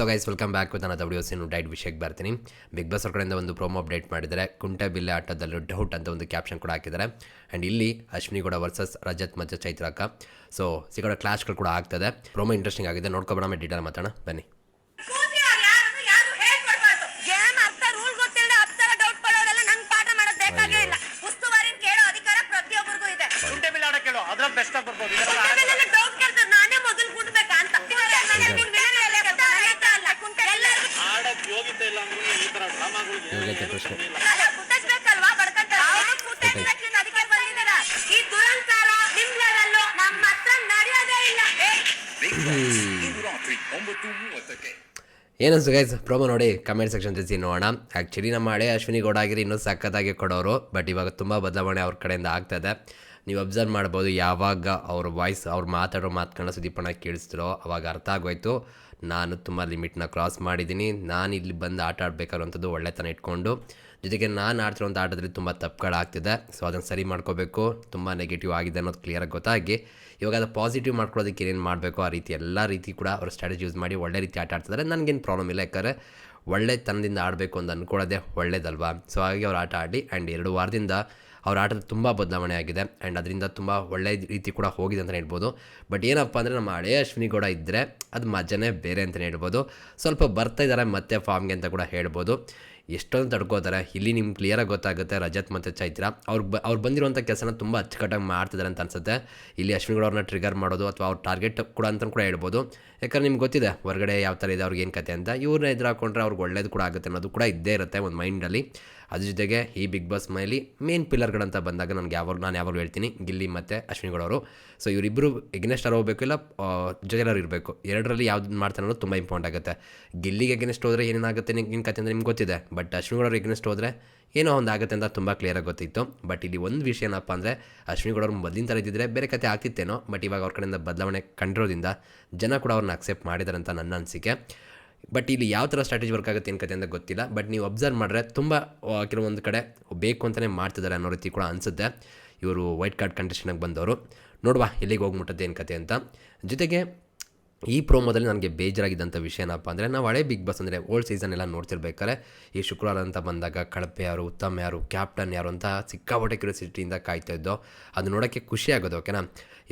So guys welcome back with ನನ್ನ videos ಇನ್ನು ಡೈಟ್ ವಿಷಯಕ್ಕೆ ಬರ್ತೀನಿ. ಬಿಗ್ ಬಾಸ್ ಅವ್ರ ಕಡೆಯಿಂದ ಒಂದು ಪ್ರೋಮೋ ಅಪ್ಡೇಟ್ ಮಾಡಿದ್ದಾರೆ. ಕುಂಟೆ ಬಿಲ್ಲೆ ಆಟದಲ್ಲೂ ಡೌಟ್ ಅಂತ ಒಂದು ಕ್ಯಾಪ್ಷನ್ ಕೂಡ ಹಾಕಿದ್ದಾರೆ. ಆ್ಯಂಡ್ ಇಲ್ಲಿ ಅಶ್ವಿನಿ ಗೌಡ ವರ್ಸಸ್ ರಜತ್ ಮತ್ತು ಚೈತ್ರಕ್ಕ ಸೊ ಸಿಗೋ ಕ್ಲಾಶ್ಗಳು ಕೂಡ ಆಗ್ತದೆ. ಪ್ರೋಮೋ ಇಂಟ್ರೆಸ್ಟಿಂಗ್ ಆಗಿದೆ, ನೋಡ್ಕೊಬೇಡ ಡೀಟೇಲ್ ಮಾತಾಡೋಣ ಬನ್ನಿ. ಏನನ್ಸು ಗೈಸ್ ಪ್ರೋಮೋ ನೋಡಿ ಕಮೆಂಟ್ ಸೆಕ್ಷನ್ ತಿಳಿಸಿ ನೋಡೋಣ. ಆ್ಯಕ್ಚುಲಿ ನಮ್ಮ ಹಳೆ ಅಶ್ವಿನಿ ಗೌಡ ಆಗಿರಿ ಇನ್ನೂ ಸಖತ್ತಾಗಿ ಕೊಡೋರು, ಬಟ್ ಇವಾಗ ತುಂಬ ಬದಲಾವಣೆ ಅವ್ರ ಕಡೆಯಿಂದ ಆಗ್ತಾಯಿದೆ. ನೀವು ಅಬ್ಸರ್ವ್ ಮಾಡ್ಬೋದು, ಯಾವಾಗ ಅವ್ರ ವಾಯ್ಸ್ ಅವ್ರು ಮಾತಾಡೋ ಮಾತುಗಳನ್ನ ಸುದೀಪಣ್ಣ ಕೇಳಿಸ್ತಿರೋ ಅವಾಗ ಅರ್ಥ ಆಗೋಯ್ತು, ನಾನು ತುಂಬ ಲಿಮಿಟ್ನ ಕ್ರಾಸ್ ಮಾಡಿದ್ದೀನಿ, ನಾನು ಇಲ್ಲಿ ಬಂದು ಆಟ ಆಡಬೇಕಾಗಿರುವಂಥದ್ದು ಒಳ್ಳೆತನ ಇಟ್ಕೊಂಡು, ಜೊತೆಗೆ ನಾನು ಆಡ್ತಿರೋಂಥ ಆಟದಲ್ಲಿ ತುಂಬ ತಪ್ಪುಗಳಾಗ್ತಿದೆ. ಸೊ ಅದನ್ನು ಸರಿ ಮಾಡ್ಕೋಬೇಕು, ತುಂಬ ನೆಗೆಟಿವ್ ಆಗಿದೆ ಅನ್ನೋದು ಕ್ಲಿಯರಾಗಿ ಗೊತ್ತಾಗಿ ಇವಾಗ ಅದು ಪಾಸಿಟಿವ್ ಮಾಡ್ಕೊಳ್ಳೋದಕ್ಕೆ ಏನೇನು ಮಾಡಬೇಕು ಆ ರೀತಿ ಎಲ್ಲ ರೀತಿ ಕೂಡ ಅವರು ಸ್ಟ್ರಾಟಜಿ ಯೂಸ್ ಮಾಡಿ ಒಳ್ಳೆ ರೀತಿ ಆಟ ಆಡ್ತಿದ್ದಾರೆ. ನನಗೇನು ಪ್ರಾಬ್ಲಮ್ ಇಲ್ಲ, ಯಾಕಂದರೆ ಒಳ್ಳೆ ತನದಿಂದ ಆಡಬೇಕು ಅಂತ ಅಂದ್ಕೊಳ್ಳೋದೇ ಒಳ್ಳೇದಲ್ವಾ. ಸೊ ಹಾಗೆ ಅವ್ರು ಆಟ ಆಡಿ ಆ್ಯಂಡ್ 2 ವಾರದಿಂದ ಅವ್ರ ಆಟದ ತುಂಬ ಬದಲಾವಣೆ ಆಗಿದೆ ಆ್ಯಂಡ್ ಅದರಿಂದ ತುಂಬ ಒಳ್ಳೆ ರೀತಿ ಕೂಡ ಹೋಗಿದೆ ಅಂತಲೇ ಹೇಳ್ಬೋದು. ಬಟ್ ಏನಪ್ಪ ಅಂದರೆ ನಮ್ಮ ಹಳೆಯ ಅಶ್ವಿನಿ ಗೌಡ ಇದ್ದರೆ ಅದು ಮಜನೇ ಬೇರೆ ಅಂತಲೇ ಹೇಳ್ಬೋದು. ಸ್ವಲ್ಪ ಬರ್ತಾ ಇದ್ದಾರೆ ಮತ್ತೆ ಫಾರ್ಮ್ಗೆ ಅಂತ ಕೂಡ ಹೇಳ್ಬೋದು. ಎಷ್ಟೊಂದು ತಡ್ಕೋತಾರೆ. ಇಲ್ಲಿ ನಿಮ್ಗೆ ಕ್ಲಿಯರಾಗಿ ಗೊತ್ತಾಗುತ್ತೆ ರಜತ್ ಮತ್ತು ಚೈತ್ರ ಅವ್ರು ಬಂದಿರುವಂಥ ಕೆಲಸನ ತುಂಬ ಅಚ್ಚುಕಟ್ಟಾಗಿ ಮಾಡ್ತಿದ್ದಾರೆ ಅಂತ ಅನ್ಸುತ್ತೆ. ಇಲ್ಲಿ ಅಶ್ವಿನಿ ಗೌಡ ಅವ್ರನ್ನ ಟ್ರಿಗರ್ ಮಾಡೋದು ಅಥವಾ ಅವ್ರ ಟಾರ್ಗೆಟ್ ಕೂಡ ಅಂತ ಕೂಡ ಹೇಳ್ಬೋದು. ಯಾಕಂದ್ರೆ ನಿಮ್ಗೆ ಗೊತ್ತಿದೆ ಹೊರಗಡೆ ಯಾವ ಥರ ಇದೆ ಅವ್ರಿಗೆ ಏನು ಕತೆ ಅಂತ. ಇವ್ರನ್ನ ಎದುರಾಕೊಂಡ್ರೆ ಅವ್ರಿಗೆ ಒಳ್ಳೇದು ಕೂಡ ಆಗುತ್ತೆ ಅನ್ನೋದು ಕೂಡ ಇದ್ದೇ ಇರುತ್ತೆ ಒಂದು ಮೈಂಡಲ್ಲಿ. ಅದ್ರ ಜೊತೆಗೆ ಈ ಬಿಗ್ ಬಾಸ್ ಮೈಲಿ ಮೇನ್ ಪಿಲ್ಲರ್ಗಳಂತ ಬಂದಾಗ ನಾನು ಯಾವಾಗಲೂ ಹೇಳ್ತೀನಿ ಗಿಲ್ಲಿ ಮತ್ತು ಅಶ್ವಿನಿ ಗೌಡ ಅವರು. ಸೊ ಇವರಿಬ್ಬರು ಎಗ್ನೆಸ್ಟ್ ಹೋಗಬೇಕು, ಇಲ್ಲ ಜೊತೆಲವ್ರು ಇರಬೇಕು. ಎರಡರಲ್ಲಿ ಯಾವ್ದು ಮಾಡ್ತಾರೆ ಅನ್ನೋದು ತುಂಬ ಇಂಪಾರ್ಟೆಂಟ್ ಆಗುತ್ತೆ. ಗಿಲ್ಲಿಗೆ ಎಗ್ನೆಸ್ಟ್ ಹೋದರೆ ಏನೇನಾಗುತ್ತೆ ನಿಮ್ಗೆ ಕತೆ ಅಂದರೆ ನಿಮ್ಗೆ ಗೊತ್ತಿದೆ, ಬಟ್ ಅಶ್ವಿನಿ ಗೌಡ ಅವ್ರು ಎಗ್ನೆಸ್ಟ್ ಹೋದರೆ ಏನೋ ಒಂದು ಆಗುತ್ತೆ ಅಂತ ತುಂಬ ಕ್ಲಿಯರಾಗಿ ಗೊತ್ತಿತ್ತು. ಬಟ್ ಇಲ್ಲಿ ಒಂದು ವಿಷಯ ಏನಪ್ಪ ಅಂದರೆ ಅಶ್ವಿನಿ ಗೌಡ ಅವ್ರು ಮೊದಲಿನ ಥರ ಇದ್ದಿದ್ರೆ ಬೇರೆ ಕತೆ ಆಗ್ತಿತ್ತೇನೋ, ಬಟ್ ಇವಾಗ ಅವ್ರ ಕಡೆಯಿಂದ ಬದಲಾವಣೆ ಕಂಡಿರೋದ್ರಿಂದ ಜನ ಕೂಡ ಅವ್ರನ್ನ ಅಕ್ಸೆಪ್ಟ್ ಮಾಡಿದ್ದಾರೆ ಅಂತ ನನ್ನ ಅನಿಸಿಕೆ. ಬಟ್ ಇಲ್ಲಿ ಯಾವ ಥರ ಸ್ಟ್ರಾಟಜಿ ವರ್ಕ್ ಆಗುತ್ತೆ ಏನು ಕತೆ ಅಂತ ಗೊತ್ತಿಲ್ಲ. ಬಟ್ ನೀವು ಅಬ್ಸರ್ವ್ ಮಾಡಿದ್ರೆ ತುಂಬ ಕೆಲವೊಂದು ಕಡೆ ಬೇಕು ಅಂತಲೇ ಮಾಡ್ತಿದ್ದಾರೆ ಅನ್ನೋ ರೀತಿ ಕೂಡ ಅನಿಸುತ್ತೆ. ಇವರು ವೈಟ್ ಕಾರ್ಡ್ ಕಂಟೆಸ್ಟೆಂಟಾಗಿ ಬಂದವರು. ನೋಡುವ ಎಲ್ಲಿಗೆ ಹೋಗ್ಬಿಟ್ಟದ್ದು ಏನು ಕತೆ ಅಂತ. ಜೊತೆಗೆ ಈ ಪ್ರೋಮೋದಲ್ಲಿ ನನಗೆ ಬೇಜಾರಾಗಿದ್ದಂಥ ವಿಷಯ ಏನಪ್ಪ ಅಂದರೆ, ನಾವು ಹಳೆ ಬಿಗ್ ಬಾಸ್ ಅಂದರೆ ಓಲ್ಡ್ ಸೀಸನ್ ಎಲ್ಲ ನೋಡ್ತಿರ್ಬೇಕಾದ್ರೆ ಈ ಶುಕ್ರವಾರ ಅಂತ ಬಂದಾಗ ಕಳಪೆ ಯಾರು, ಉತ್ತಮ ಯಾರು, ಕ್ಯಾಪ್ಟನ್ ಯಾರು ಅಂತ ಸಿಕ್ಕಾಪಟ್ಟೆ ಕ್ಯೂರಿಯಾಸಿಟಿಯಿಂದ ಕಾಯ್ತಾ ಇದ್ದೋ. ಅದು ನೋಡೋಕ್ಕೆ ಖುಷಿ ಆಗೋದು. ಓಕೆನಾ,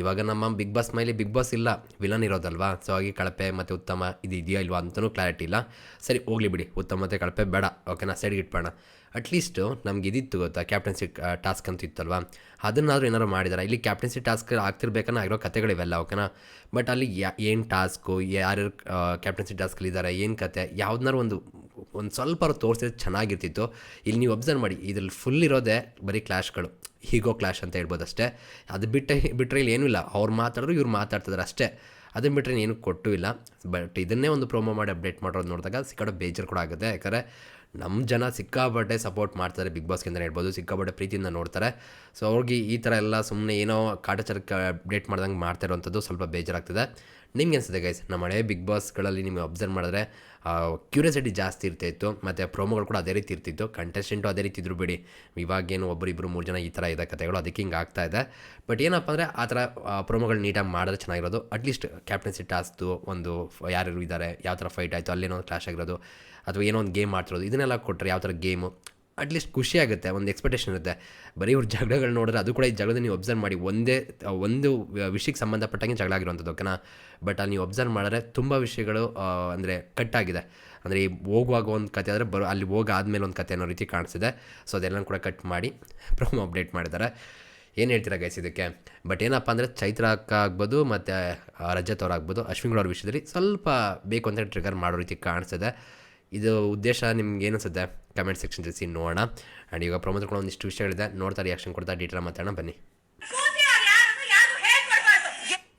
ಇವಾಗ ನಮ್ಮ ಬಿಗ್ ಬಾಸ್ ಮೇಲೆ ಬಿಗ್ ಬಾಸ್ ಇಲ್ಲ, ವಿಲನ್ ಇರೋದಲ್ವಾ. ಸೊ ಹಾಗೆ ಕಳಪೆ ಮತ್ತು ಉತ್ತಮ ಇದು ಇದೆಯಾ ಇಲ್ವಾ ಅಂತಲೂ ಕ್ಲಾರಿಟಿ ಇಲ್ಲ. ಸರಿ ಹೋಗ್ಲಿ ಬಿಡಿ, ಉತ್ತಮ ಮತ್ತು ಕಳಪೆ ಬೇಡ, ಓಕೆನಾ, ಸೈಡ್ಗೆ ಇಟ್ಬೋಣ. ಅಟ್ಲೀಸ್ಟು ನಮ್ಗೆ ಇದಿತ್ತು ಗೊತ್ತಾ, ಕ್ಯಾಪ್ಟನ್ಸಿ ಟಾಸ್ಕ್ ಅಂತ ಇತ್ತಲ್ವ, ಅದನ್ನಾದರೂ ಏನಾದ್ರು ಮಾಡಿದ್ದಾರೆ. ಇಲ್ಲಿ ಕ್ಯಾಪ್ಟನ್ಸಿ ಟಾಸ್ಕ್ ಆಗ್ತಿರ್ಬೇಕನ್ನ ಆಗಿರೋ ಕತೆಗಳಿವೆಲ್ಲ, ಓಕೆನಾ. ಬಟ್ ಅಲ್ಲಿ ಏನು ಟಾಸ್ಕು, ಯಾರ್ಯಾರು ಕ್ಯಾಪ್ಟನ್ಸಿ ಟಾಸ್ಕಲ್ಲಿದ್ದಾರೆ, ಏನು ಕತೆ, ಯಾವ್ದನ್ನಾರು ಒಂದು ಸ್ವಲ್ಪ ತೋರಿಸಿದ್ರೆ ಚೆನ್ನಾಗಿರ್ತಿತ್ತು. ಇಲ್ಲಿ ನೀವು ಅಬ್ಸರ್ವ್ ಮಾಡಿ, ಇದ್ರಲ್ಲಿ ಫುಲ್ ಇರೋದೇ ಬರೀ ಕ್ಲಾಶ್ಗಳು, ಹೀಗೋ ಕ್ಲಾಶ್ ಅಂತ ಹೇಳ್ಬೋದು ಅಷ್ಟೇ. ಅದು ಬಿಟ್ಟರೆ ಇಲ್ಲಿ ಏನೂ ಇಲ್ಲ. ಅವ್ರು ಮಾತಾಡಿದ್ರು ಇವ್ರು ಮಾತಾಡ್ತಿದ್ದಾರೆ ಅಷ್ಟೇ. ಅದನ್ನು ಬಿಟ್ಟರೆ ಏನು ಕೊಟ್ಟೂ ಇಲ್ಲ. ಬಟ್ ಇದನ್ನೇ ಒಂದು ಪ್ರೋಮೋ ಮಾಡಿ ಅಪ್ಡೇಟ್ ಮಾಡೋದು ನೋಡಿದಾಗ ಸಿಕ್ಕಾಪಟ್ಟೆ ಬೇಜಾರು ಕೂಡ ಆಗುತ್ತೆ. ಯಾಕಂದರೆ ನಮ್ಮ ಜನ ಸಿಕ್ಕಾಪಟ್ಟೆ ಸಪೋರ್ಟ್ ಮಾಡ್ತಾರೆ ಬಿಗ್ ಬಾಸ್ಗೆ ಅಂತಲೇ ಹೇಳ್ಬೋದು, ಸಿಕ್ಕಾಪಟ್ಟೆ ಪ್ರೀತಿಯಿಂದ ನೋಡ್ತಾರೆ. ಸೊ ಅವ್ರಿಗೆ ಈ ಥರ ಎಲ್ಲ ಸುಮ್ಮನೆ ಏನೋ ಕಾಟಾಚಾರಕ್ಕೆ ಅಪ್ಡೇಟ್ ಮಾಡ್ದಂಗೆ ಮಾಡ್ತಾ ಇರೋವಂಥದ್ದು ಸ್ವಲ್ಪ ಬೇಜಾರಾಗ್ತದೆ. ನಿಮ್ಗೆ ಅನಿಸುತ್ತೆ ಗೈಸ್, ನಮ್ಮ ಹಳೆ ಬಿಗ್ ಬಾಸ್ಗಳಲ್ಲಿ ನಿಮಗೆ ಅಬ್ಸರ್ವ್ ಮಾಡಿದ್ರೆ ಕ್ಯೂರಿಯಾಸಿಟಿ ಜಾಸ್ತಿ ಇರ್ತಾಯಿತ್ತು, ಮತ್ತು ಪ್ರೋಮೋಗಳು ಕೂಡ ಅದೇ ರೀತಿ ಇರ್ತಿತ್ತು, ಕಂಟೆಸ್ಟೆಂಟು ಅದೇ ರೀತಿ ಇದ್ರು ಬಿಡಿ. ಇವಾಗೇನು ಒಬ್ಬರಿಬ್ಬರು 3 ಜನ ಈ ಥರ ಇದೆ ಕತೆಗಳು, ಅದಕ್ಕೆ ಹಿಂಗೆ ಆಗ್ತಾಯಿದೆ. ಬಟ್ ಏನಪ್ಪ ಅಂದರೆ ಆ ಥರ ಪ್ರೋಮೋಗಳು ನೀಟಾಗಿ ಮಾಡಿದ್ರೆ ಚೆನ್ನಾಗಿರೋದು. ಅಟ್ಲೀಸ್ಟ್ ಕ್ಯಾಪ್ಟನ್ಸಿ ಟಾಸ್ಕ್ದು ಒಂದು ಯಾರ್ಯಾರು ಇದ್ದಾರೆ, ಯಾವ ಥರ ಫೈಟ್ ಆಯಿತು, ಅಲ್ಲೇನೋ ಕ್ಲಾಶ್ ಆಗಿರೋದು, ಅಥವಾ ಏನೋ ಒಂದು ಗೇಮ್ ಮಾಡ್ತಿರೋದು, ಇದನ್ನೆಲ್ಲ ಕೊಟ್ಟರೆ ಯಾವ ಥರ ಗೇಮು ಅಟ್ಲೀಸ್ಟ್ ಖುಷಿಯಾಗುತ್ತೆ, ಒಂದು ಎಕ್ಸ್ಪೆಕ್ಟೇಷನ್ ಇರುತ್ತೆ. ಬರೀ ಇವ್ರ ಜಗಳಗಳು ನೋಡಿದ್ರೆ ಅದು ಕೂಡ ಈ ಜಗಳದ ನೀವು ಅಬ್ಸರ್ವ್ ಮಾಡಿ ಒಂದು ವಿಷಯಕ್ಕೆ ಸಂಬಂಧಪಟ್ಟಂಗೆ ಜಗಳ ಆಗಿರುವಂಥದ್ದು, ಓಕೆನಾ. ಬಟ್ ಅಲ್ಲಿ ನೀವು ಅಬ್ಸರ್ವ್ ಮಾಡಿದ್ರೆ ತುಂಬ ವಿಷಯಗಳು ಅಂದರೆ ಕಟ್ಟಾಗಿದೆ. ಅಂದರೆ ಹೋಗುವಾಗ ಒಂದು ಕತೆ ಆದರೆ ಅಲ್ಲಿ ಹೋಗಾದ್ಮೇಲೆ ಒಂದು ಕತೆ ಅನ್ನೋ ರೀತಿ ಕಾಣಿಸಿದೆ. ಸೊ ಅದೆಲ್ಲ ಕೂಡ ಕಟ್ ಮಾಡಿ ಪ್ರೋಮೋ ಅಪ್ಡೇಟ್ ಮಾಡಿದ್ದಾರೆ. ಏನು ಹೇಳ್ತೀರಾ ಗೈಸ್ ಇದಕ್ಕೆ? ಬಟ್ ಏನಪ್ಪ ಅಂದರೆ ಚೈತ್ರ ಅಕ್ಕ ಆಗ್ಬೋದು ಮತ್ತು ರಜತ್ ಅವ್ರಾಗ್ಬೋದು, ಅಶ್ವಿನಿ ಗೌಡ ಅವ್ರ ವಿಷಯದಲ್ಲಿ ಸ್ವಲ್ಪ ಬೇಕು ಅಂತ ಟ್ರಿಗರ್ ಮಾಡೋ ರೀತಿ ಕಾಣಿಸಿದೆ. ಇದು ಉದ್ದೇಶ ನಿಮ್ಗೆ ಏನಿಸುತ್ತೆ ಕಮೆಂಟ್ ಸೆಕ್ಷನ್ ತಿಳಿಸಿ ನೋಡೋಣ. ಆ್ಯಂಡ್ ಈಗ ಪ್ರಮೋದ್ ಕೂಡ ಒಂದಿಷ್ಟು ವಿಷಯಗಳಿದೆ, ನೋಡ್ತಾ ರಿಯಾಕ್ಷನ್ ಕೊಡ್ತಾ ಡೀಟೇಲ್ ಮಾತಾಡೋಣ ಬನ್ನಿ.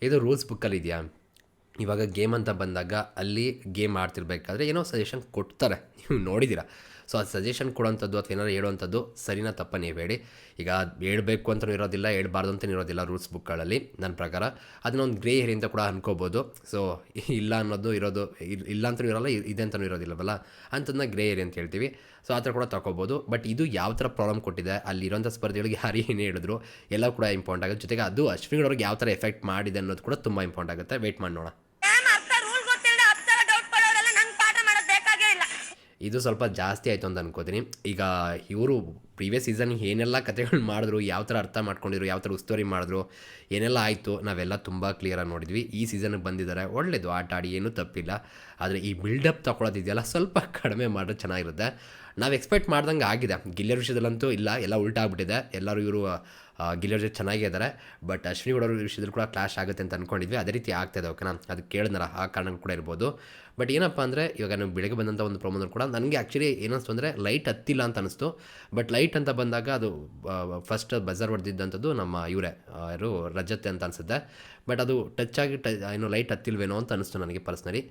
ಇದು ರೂಲ್ಸ್ ಬುಕ್ಕಲ್ಲಿ ಇದೆಯಾ? ಇವಾಗ ಗೇಮ್ ಅಂತ ಬಂದಾಗ ಅಲ್ಲಿ ಗೇಮ್ ಆಡ್ತಿರ್ಬೇಕಾದ್ರೆ ಏನೋ ಸಜೆಷನ್ ಕೊಡ್ತಾರೆ, ನೀವು ನೋಡಿದ್ದೀರಾ. ಸೊ ಅದು ಸಜೆಷನ್ ಕೊಡೋಂಥದ್ದು ಅಥವಾ ಏನಾರು ಹೇಳುವಂಥದ್ದು ಸರಿನಾ ತಪ್ಪ ನೀವು ಹೇಳಿ. ಈಗ ಹೇಳಬೇಕು ಅಂತಲೂ ಇರೋದಿಲ್ಲ, ಹೇಳ್ಬಾರ್ದು ಅಂತಲೂ ಇರೋದಿಲ್ಲ ರೂಲ್ಸ್ ಬುಕ್ಗಳಲ್ಲಿ ನನ್ನ ಪ್ರಕಾರ. ಅದನ್ನ ಒಂದು ಗ್ರೇ ಏರಿಯಾ ಅಂತ ಕೂಡ ಅನ್ಕೋಬೋದು. ಸೊ ಇಲ್ಲ ಅನ್ನೋದು ಇರೋದು ಇಲ್ಲ ಅಂತಲೂ ಇರೋಲ್ಲ, ಇದೆ ಅಂತಲೂ ಇರೋದಿಲ್ಲವಲ್ಲ, ಅಂಥದ್ದನ್ನ ಗ್ರೇ ಏರಿಯಾ ಅಂತ ಹೇಳ್ತೀವಿ. ಸೊ ಆ ಥರ ಕೂಡ ತಗೋಬೋದು. ಬಟ್ ಇದು ಯಾವ ಥರ ಪ್ರಾಬ್ಲಮ್ ಕೊಟ್ಟಿದೆ, ಅಲ್ಲಿರೋಂಥ ಸ್ಪರ್ಧೆಗಳಿಗೆ ಯಾರು ಏನು ಹೇಳಿದ್ರು ಎಲ್ಲ ಕೂಡ ಇಂಪಾರ್ಟೆಂಟ್ ಆಗುತ್ತೆ. ಜೊತೆಗೆ ಅದು ಅಶ್ವಿನಿ ಅವ್ರಿಗೆ ಯಾವ ಥರ ಎಫೆಕ್ಟ್ ಮಾಡಿದೆ ಅನ್ನೋದು ಕೂಡ ತುಂಬ ಇಂಪಾರ್ಟೆಂಟ್ ಆಗುತ್ತೆ. ವೆಯ್ಟ್ ಮಾಡಿ ನೋಡೋಣ. ಇದು ಸ್ವಲ್ಪ ಜಾಸ್ತಿ ಆಯಿತು ಅಂತ ಅನ್ಕೋತೀನಿ. ಈಗ ಇವರು ಪ್ರೀವಿಯಸ್ ಸೀಸನ್ ಏನೆಲ್ಲ ಕಥೆಗಳು ಮಾಡಿದ್ರು, ಯಾವ ಥರ ಅರ್ಥ ಮಾಡ್ಕೊಂಡಿದ್ರು, ಯಾವ ಥರ ಉಸ್ತುವಾರಿ ಮಾಡಿದ್ರು, ಏನೆಲ್ಲ ಆಯಿತು ನಾವೆಲ್ಲ ತುಂಬ ಕ್ಲಿಯರಾಗಿ ನೋಡಿದ್ವಿ. ಈ ಸೀಸನ್ಗೆ ಬಂದಿದ್ದಾರೆ, ಒಳ್ಳೆಯದು, ಆಟ ಆಡಿ ಏನೂ ತಪ್ಪಿಲ್ಲ. ಆದರೆ ಈ ಬಿಲ್ಡಪ್ ತೊಗೊಳೋದಿದೆಯಲ್ಲ ಸ್ವಲ್ಪ ಕಡಿಮೆ ಮಾಡಿದ್ರೆ ಚೆನ್ನಾಗಿರುತ್ತೆ. ನಾವು ಎಕ್ಸ್ಪೆಕ್ಟ್ ಮಾಡ್ದಂಗೆ ಆಗಿದೆ. ಗಿಲ್ಲಿಯರ್ ವಿಷಯದಲ್ಲಂತೂ ಇಲ್ಲ, ಎಲ್ಲ ಉಲ್ಟಾ ಆಗ್ಬಿಟ್ಟಿದೆ. ಎಲ್ಲರೂ ಇವರು ಗಿಲ್ಲಿಯರ್ ಜೊತೆ ಚೆನ್ನಾಗಿದ್ದಾರೆ, ಬಟ್ ಅಶ್ವಿನಿ ಗೌಡ ವಿಷಯದಲ್ಲಿ ಕೂಡ ಕ್ಲಾಶ್ ಆಗುತ್ತೆ ಅಂತ ಅಂದ್ಕೊಂಡಿದ್ವಿ. ಅದೇ ರೀತಿ ಆಗ್ತಾಯಿದೆ. ಓಕೆನಾ, ಅದು ಕೇಳಿದ್ನಲ್ಲ, ಆ ಕಾರಣ ಕೂಡ ಇರ್ಬೋದು. ಬಟ್ ಏನಪ್ಪ ಅಂದರೆ ಇವಾಗ ನಾವು ಬೆಳಗ್ಗೆ ಬಂದಂಥ ಒಂದು ಪ್ರೊಮೋದಲ್ಲಿ ಕೂಡ ನನಗೆ ಆ್ಯಕ್ಚುಲಿ ಏನಿಸ್ತು ಅಂದರೆ ಲೈಟ್ ಹತ್ತಿಲ್ಲ ಅಂತ ಅನಿಸ್ತು. ಬಟ್ ಲೈಟ್ ಅಂತ ಬಂದಾಗ ಅದು ಫಸ್ಟ್ ಬಜರ್ ಹೊಡೆದಿದ್ದಂಥದ್ದು ನಮ್ಮ ಇವರೇ ಯಾರು ರಜತ್ ಅಂತ ಅನಿಸುತ್ತೆ. ಬಟ್ ಅದು ಟಚ್ ಆಗಿ ಏನು ಲೈಟ್ ಹತ್ತಿಲ್ವೇನೋ ಅಂತ ಅನಿಸ್ತು ನನಗೆ ಪರ್ಸ್ನಲಿ.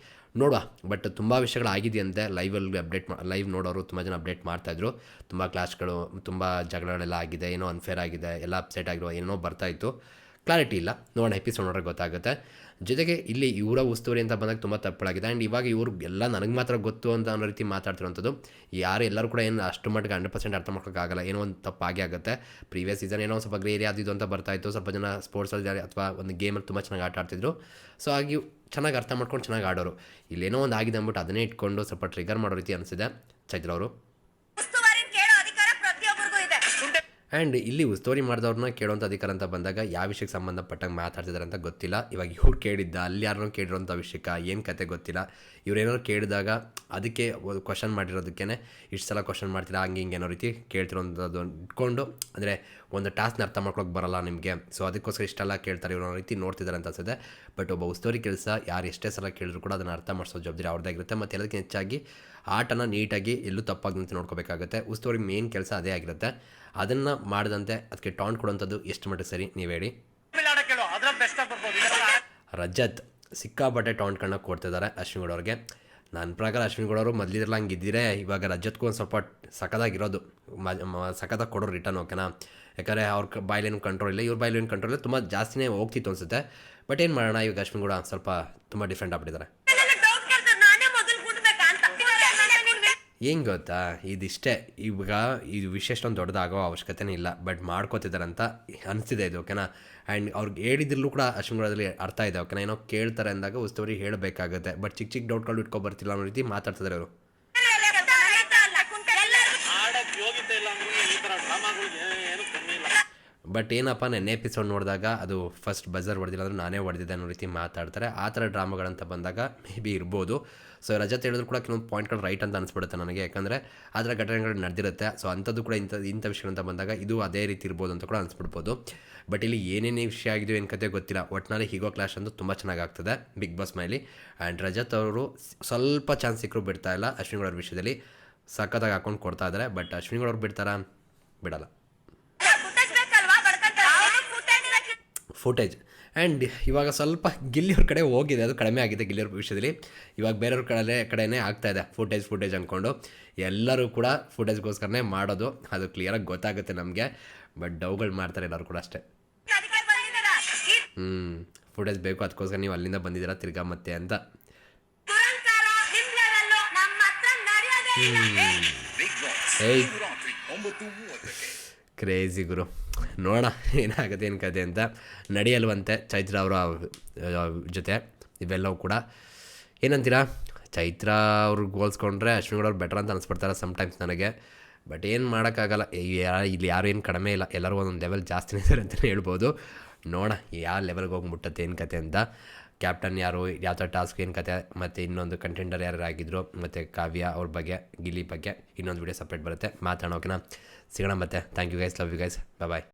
ನೋಡುವ. ಬಟ್ ತುಂಬ ವಿಷಯಗಳಾಗಿದೆಯಂತೆ. ಲೈವಲ್ಲಿ ಲೈವ್ ನೋಡೋರು ತುಂಬ ಜನ ಅಪ್ಡೇಟ್ ಮಾಡ್ತಾಯಿದ್ರು. ತುಂಬ ಕ್ಲಾಶ್ಗಳು, ತುಂಬ ಜಗಳಗಳೆಲ್ಲ ಆಗಿದೆ, ಏನೋ ಅನ್ಫೇರ್ ಆಗಿದೆ, ಎಲ್ಲ ಅಪ್ಸೆಟ್ ಆಗಿರೋ ಏನೋ ಬರ್ತಾಯಿತ್ತು. ಕ್ಲಾರಿಟಿ ಇಲ್ಲ, ನೋಡೋಣ, ಎಪಿಸೋಡ್ ನೋಡ್ರೆ ಗೊತ್ತಾಗುತ್ತೆ. ಜೊತೆಗೆ ಇಲ್ಲಿ ಇವರ ಉಸ್ತುವಾರಿ ಅಂತ ಬಂದಾಗ ತುಂಬ ತಪ್ಪುಗಳಾಗಿದೆ. ಆ್ಯಂಡ್ ಇವಾಗ ಇವರು ಎಲ್ಲ ನನಗೆ ಮಾತ್ರ ಗೊತ್ತು ಅಂತ ಅನ್ನೋ ರೀತಿ ಮಾತಾಡ್ತಿರೋಂಥದ್ದು. ಯಾರು ಎಲ್ಲರೂ ಕೂಡ ಏನು ಅಷ್ಟು ಮಟ್ಟಿಗೆ 100% ಅರ್ಥ ಮಾಡ್ಕೋಕ್ಕಾಗಲ್ಲ. ಏನೋ ಒಂದು ತಪ್ಪಾಗಿ ಆಗುತ್ತೆ. ಪ್ರೀವಿಯಸ್ ಸೀಸನ್ ಏನೋ ಸ್ವಲ್ಪ ಗ್ರೇ ಏರಿಯಾ ಅದು ಅಂತ ಬರ್ತಾಯಿತ್ತು. ಸ್ವಲ್ಪ ಜನ ಸ್ಪೋರ್ಟ್ಸಲ್ಲಿ ಅಥವಾ ಒಂದು ಗೇಮಲ್ಲಿ ತುಂಬ ಚೆನ್ನಾಗಿ ಆಟ ಆಡ್ತಿದ್ರು. ಸೊ ಹಾಗೆ ಚೆನ್ನಾಗಿ ಅರ್ಥ ಮಾಡ್ಕೊಂಡು ಚೆನ್ನಾಗಿ ಆಡೋರು. ಇಲ್ಲೇನೋ ಒಂದು ಆಗಿದೆ ಅಂದ್ಬಿಟ್ಟು ಅದನ್ನೇ ಇಟ್ಕೊಂಡು ಸ್ವಲ್ಪ ಟ್ರಿಗರ್ ಮಾಡೋ ರೀತಿ ಅನಿಸಿದೆ ಚೈತ್ರ ಅವರು. ಆ್ಯಂಡ್ ಇಲ್ಲಿ ಉಸ್ತುವಾರಿ ಮಾಡಿದವ್ರನ್ನ ಕೇಳೋಂಥ ಅಧಿಕಾರ ಅಂತ ಬಂದಾಗ ಯಾವ ವಿಷಯಕ್ಕೆ ಸಂಬಂಧಪಟ್ಟಂಗೆ ಮಾತಾಡ್ತಿದ್ದಾರೆ ಅಂತ ಗೊತ್ತಿಲ್ಲ. ಇವಾಗ ಇವ್ರು ಕೇಳಿದ್ದ ಅಲ್ಲಿ ಯಾರನ್ನೋ ಕೇಳಿರೋಂಥ ವಿಷಯಕ್ಕೆ ಏನು ಕತೆ ಗೊತ್ತಿಲ್ಲ. ಇವ್ರೇನಾದ್ರು ಕೇಳಿದಾಗ ಅದಕ್ಕೆ ಕ್ವಶನ್ ಮಾಡಿರೋದಕ್ಕೇ ಇಷ್ಟು ಸಲ ಕ್ವಶನ್ ಮಾಡ್ತೀರಾ ಹಂಗೆ ಹಿಂಗೆ ಅನ್ನೋ ರೀತಿ ಕೇಳ್ತಿರೋಂಥದ್ದು ಇಟ್ಕೊಂಡು, ಅಂದರೆ ಒಂದು ಟಾಸ್ಕ್ನ ಅರ್ಥ ಮಾಡ್ಕೊಳಕ್ಕೆ ಬರಲ್ಲ ನಿಮಗೆ, ಸೊ ಅದಕ್ಕೋಸ್ಕರ ಇಷ್ಟೆಲ್ಲ ಕೇಳ್ತಾರೆ ಇವ್ರು ಅನ್ನೋ ರೀತಿ ನೋಡ್ತಿದ್ದಾರೆ ಅಂತ ಅನ್ಸುತ್ತೆ. ಬಟ್ ಒಬ್ಬ ಉಸ್ತುವಾರಿ ಕೆಲಸ ಯಾರು ಎಷ್ಟೇ ಸಲ ಕೇಳಿದ್ರು ಕೂಡ ಅದನ್ನು ಅರ್ಥ ಮಾಡಿಸೋ ಜವಾಬ್ದಾರಿ ಅವ್ರದ್ದಾಗಿರುತ್ತೆ. ಮತ್ತು ಎಲ್ಲದಕ್ಕಿಂತ ಹೆಚ್ಚಾಗಿ ಆಟನ ನೀಟಾಗಿ ಎಲ್ಲೂ ತಪ್ಪಾಗದಂತೆ ನೋಡ್ಕೋಬೇಕಾಗುತ್ತೆ. ಉಸ್ತುವಾರಿ ಮೇನ್ ಕೆಲಸ ಅದೇ ಆಗಿರುತ್ತೆ. ಅದನ್ನು ಮಾಡಿದಂತೆ ಅದಕ್ಕೆ ಟಾಂಟ್ ಕೊಡುವಂಥದ್ದು ಎಷ್ಟು ಮಟ್ಟಿಗೆ ಸರಿ ನೀವು ಹೇಳಿ. ರಜತ್ ಸಿಕ್ಕಾಪಟ್ಟೆ ಟಾಂಟ್ಗಳನ್ನ ಕೊಡ್ತಿದ್ದಾರೆ ಅಶ್ವಿನಿ ಗೌಡ ಅವ್ರಿಗೆ. ನನ್ನ ಪ್ರಕಾರ ಅಶ್ವಿನಿ ಗೌಡ ಅವರು ಮೊದಲಿದ್ರಲ್ಲ ಹಂಗಿದ್ದಿರೆ ಇವಾಗ ರಜತ್ಗೂ ಒಂದು ಸ್ವಲ್ಪ ಸಖತ್ತಾಗಿರೋದು, ಸಖತ್ತಾಗಿ ಕೊಡೋರು ರಿಟರ್ನ್. ಓಕೆನಾ, ಯಾಕಂದರೆ ಅವ್ರ ಬಾಯ್ಲೇನು ಕಂಟ್ರೋಲ್ ಇಲ್ಲ, ಇವ್ರ ಬಾಯ್ಲೇನು ಕಂಟ್ರೋಲ್ ಇಲ್ಲ, ತುಂಬ ಜಾಸ್ತಿನೇ ಹೋಗ್ತಿತ್ತು ಅನಿಸುತ್ತೆ. ಬಟ್ ಏನು ಮಾಡೋಣ, ಇವಾಗ ಅಶ್ವಿನಿ ಗೌಡ ಸ್ವಲ್ಪ ತುಂಬ ಡಿಫ್ರೆಂಟ್ ಆಗ್ಬಿಟ್ಟಿದ್ದಾರೆ. ಏನು ಗೊತ್ತಾ, ಇದಿಷ್ಟೇ. ಇವಾಗ ಇದು ವಿಷಯ ಅಷ್ಟೊಂದು ದೊಡ್ಡದಾಗೋ ಅವಶ್ಯಕತೆನೇ ಇಲ್ಲ, ಬಟ್ ಮಾಡ್ಕೋತಿದ್ದಾರೆ ಅಂತ ಅನಿಸ್ತಿದೆ ಇದು. ಓಕೆನಾ, ಆ್ಯಂಡ್ ಅವ್ರಿಗೆ ಹೇಳಿದ್ರಲ್ಲೂ ಕೂಡ ಅಶ್ವಿನಿ ಅರ್ಥ ಇದೆ. ಓಕೆನಾ, ಏನೋ ಕೇಳ್ತಾರೆ ಅಂದಾಗ ಉಸ್ತುವಾರಿ ಹೇಳಬೇಕಾಗುತ್ತೆ. ಬಟ್ ಚಿಕ್ಕ ಚಿಕ್ಕ ಡೌಟ್ಗಳು ಇಟ್ಕೊ ಬರ್ತಿಲ್ಲ ಅನ್ನೋ ರೀತಿ ಮಾತಾಡ್ತಿದ್ದಾರೆ ಅವರು. ಬಟ್ ಏನಪ್ಪ, ನೆನ್ನೆ ಎಪಿಸೋಡ್ ನೋಡಿದಾಗ ಅದು ಫಸ್ಟ್ ಬಜರ್ ಹೊಡೆದಿಲ್ಲ ಅಂದ್ರೆ ನಾನೇ ಹೊಡೆದಿದ್ದೆ ಅನ್ನೋ ರೀತಿ ಮಾತಾಡ್ತಾರೆ. ಆ ಥರ ಡ್ರಾಮಾಗಳಂತ ಬಂದಾಗ ಮೇ ಬಿ ಇರ್ಬೋದು. ಸೊ ರಜತ್ ಹೇಳಿದ್ರು ಕೂಡ ಕೆಲವೊಂದು ಪಾಯಿಂಟ್ಗಳು ರೈಟ್ ಅಂತ ಅನಿಸ್ಬಿಡುತ್ತೆ ನನಗೆ, ಯಾಕಂದರೆ ಆ ಥರ ಘಟನೆಗಳು ನಡೆದಿರುತ್ತೆ. ಸೊ ಅಂಥದ್ದು ಕೂಡ ಇಂಥ ವಿಷಯಗಳಂತ ಬಂದಾಗ ಇದು ಅದೇ ರೀತಿ ಇರ್ಬೋದು ಅಂತ ಕೂಡ ಅನಿಸ್ಬಿಡ್ಬೋದು. ಬಟ್ ಇಲ್ಲಿ ಏನೇನೇ ವಿಷಯ ಆಗಿದೆಯೋ ಏನು ಕತೆ ಗೊತ್ತಿಲ್ಲ. ಒಟ್ಟಿನಲ್ಲಿ ಹೀಗೋ ಕ್ಲಾಶ್ ಅಂತೂ ತುಂಬ ಚೆನ್ನಾಗಿ ಆಗ್ತದೆ ಬಿಗ್ ಬಾಸ್ ಮೈಲಿ. ಆ್ಯಂಡ್ ರಜತ್ ಅವರು ಸ್ವಲ್ಪ ಚಾನ್ಸ್ ಸಿಕ್ಕರು ಬಿಡ್ತಾ ಇಲ್ಲ. ಅಶ್ವಿನಿ ಗೌಡ ವಿಷಯದಲ್ಲಿ ಸಖತ್ತಾಗಿ ಹಾಕೊಂಡು ಕೊಡ್ತಾ ಇದ್ದಾರೆ. ಬಟ್ ಅಶ್ವಿನಿ ಗೌಡ ಅವ್ರು ಬಿಡ್ತಾರಾ? ಬಿಡಲ್ಲ. ಫುಟೇಜ್ ಆ್ಯಂಡ್ ಇವಾಗ ಸ್ವಲ್ಪ ಗಿಲ್ಲಿಯವ್ರ ಕಡೆ ಹೋಗಿದೆ, ಅದು ಕಡಿಮೆ ಆಗಿದೆ ಗಿಲ್ಲಿಯವ್ರ ವಿಷಯದಲ್ಲಿ. ಇವಾಗ ಬೇರೆಯವ್ರ ಕಡೆನೇ ಆಗ್ತಾಯಿದೆ ಫುಟೇಜ್ ಅಂದ್ಕೊಂಡು. ಎಲ್ಲರೂ ಕೂಡ ಫುಟೇಜ್ಗೋಸ್ಕರನೇ ಮಾಡೋದು, ಅದು ಕ್ಲಿಯರಾಗಿ ಗೊತ್ತಾಗುತ್ತೆ ನಮಗೆ. ಬಟ್ ಡೌಗಳು ಮಾಡ್ತಾರೆ ಎಲ್ಲರೂ ಕೂಡ ಅಷ್ಟೇ. ಫುಟೇಜ್ ಬೇಕು, ಅದಕ್ಕೋಸ್ಕರ ನೀವು ಅಲ್ಲಿಂದ ಬಂದಿದ್ದೀರಾ ತಿರ್ಗಾ ಮತ್ತೆ ಅಂತ. ಕ್ರೇಜಿ ಗುರು, ನೋಡೋಣ ಏನಾಗುತ್ತೆ ಏನು ಕತೆ ಅಂತ. ನಡೆಯಲ್ವಂತೆ ಚೈತ್ರ ಅವರ ಜೊತೆ ಇವೆಲ್ಲವೂ ಕೂಡ. ಏನಂತೀರಾ, ಚೈತ್ರ ಅವ್ರಿಗೆ ಹೋಲ್ಸ್ಕೊಂಡ್ರೆ ಅಶ್ವಿನಿ ಗೌಡ ಅವ್ರು ಬೆಟರ್ ಅಂತ ಅನಿಸ್ಬಿಡ್ತಾರೆ ಸಮ್ಟೈಮ್ಸ್ ನನಗೆ. ಬಟ್ ಏನು ಮಾಡೋಕ್ಕಾಗಲ್ಲ, ಇಲ್ಲಿ ಯಾರು ಏನು ಕಡಿಮೆ ಇಲ್ಲ, ಎಲ್ಲರೂ ಒಂದೊಂದು ಲೆವೆಲ್ ಜಾಸ್ತಿನೇ ಇದ್ದಾರೆ ಅಂತಲೇ ಹೇಳ್ಬೋದು. ನೋಡೋಣ ಯಾವ ಲೆವೆಲ್ಗೆ ಹೋಗಿ ಮುಟ್ಟತ್ತೆ ಏನು ಕತೆ ಅಂತ. ಕ್ಯಾಪ್ಟನ್ ಯಾರು, ಯಾವ ಥರ ಟಾಸ್ಕ್ ಏನು ಕತೆ, ಮತ್ತು ಇನ್ನೊಂದು ಕಂಟೆಂಡರ್ ಯಾರು ಆಗಿದ್ರು, ಮತ್ತು ಕಾವ್ಯ ಅವ್ರ ಬಗ್ಗೆ, ಗಿಲ್ಲಿ ಬಗ್ಗೆ ಇನ್ನೊಂದು ವೀಡಿಯೋ ಸಪ್ರೇಟ್ ಬರುತ್ತೆ, ಮಾತಾಡೋಣ. ಓಕೆನಾ, ಸಿಗೋಣ ಮತ್ತೆ. Thank you guys, love you guys, bye.